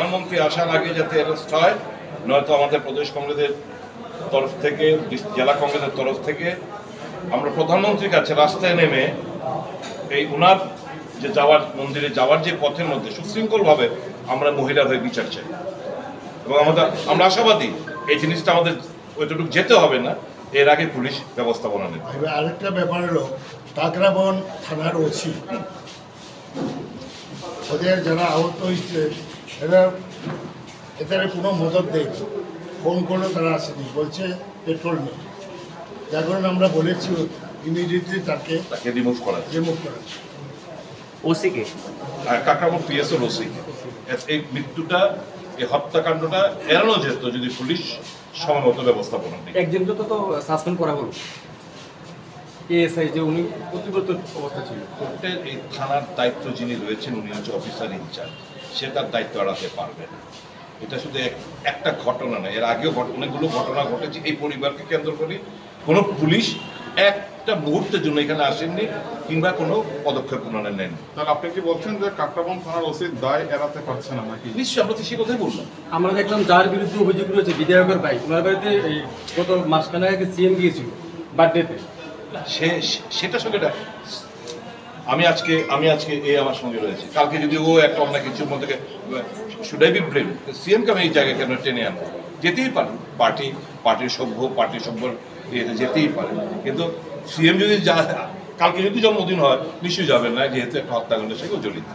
প্রধানমন্ত্রী আসার আগে যাতে অ্যারেস্ট হয়, নয়তো আমাদের প্রদেশ কংগ্রেসের তরফ থেকে, জেলা কংগ্রেসের তরফ থেকে আমরা প্রধানমন্ত্রীর কাছে রাস্তায় নেমে এই ওনার যে যাওয়ার মন্দিরে যাওয়ার যে পথের মধ্যে সুশৃঙ্খলভাবে আমরা মহিলার হয়ে বিচার চাই, এবং আমরা আশাবাদী এই জিনিসটা আমাদের ওইটুকু যেতে হবে না, এর আগে পুলিশ ব্যবস্থাপনা নেবে। আরেকটা ব্যাপার হলো কাকরাবন থানার ওসি, ওদের যারা আহত হয়েছে এদের কোনো মদত দেয়, ফোন করলেও তারা আসেনি, বলছে পেট্রোল নেই। যার কারণে আমরা বলেছি ইমিডিয়েটলি তাকে রিমুভ করা ওসিকে কাকরাবন পিএসএল ওসি। এই মৃত্যুটা, এই হত্যাকাণ্ডটা এড়ানো যেত যদি পুলিশ সময় মতো ব্যবস্থাপনা নেয়। একজনকে তো সাসপেন্ড করা হলো, এএসআই যে উনি প্রতিগত অবস্থা ছিল। এই থানার দায়িত্ব যিনি রয়েছেন উনি হচ্ছে অফিসার ইনচার্জ, সে তার দায়িত্ব এড়াতে পারবে না। এটা শুধু একটা ঘটনা না, এর আগেও অনেকগুলো ঘটনা ঘটেছে এই পরিবারকে কেন্দ্র করে। কোনো পুলিশ একটা মুহূর্তের জন্য এখানে আসেননি কিংবা কোনো পদক্ষেপ ওনারা নেন। তাহলে আপনি কি বলছেন যে কাকরাবন থানার ওসির দায় এড়াতে পারছে না নাকি? নিশ্চয়ই, আমরা তো সে কথাই বললাম। আমরা দেখলাম যার বিরুদ্ধে অভিযোগ রয়েছে বিধায়কের ভাই, ওনার বাড়িতে এই গত মাসখানেক আগে সিএম গিয়েছিল বার্থডেতে। সেটা সঙ্গে আমি আজকে এই আমার সঙ্গে রয়েছে, কালকে যদি ও একটা অন্য কিছুর মধ্যে শুড আই বি ব্লেম সিএমকে আমি এই জায়গায় কেন টেনে আনবো? যেতেই পারে, পার্টির সভ্য ইয়েতে যেতেই পারে, কিন্তু সিএম যদি কালকে যদি জন্মদিন হয় নিশ্চয়ই যাবেন না, যেহেতু একটা হত্যাকাণ্ডের সঙ্গে জড়িত।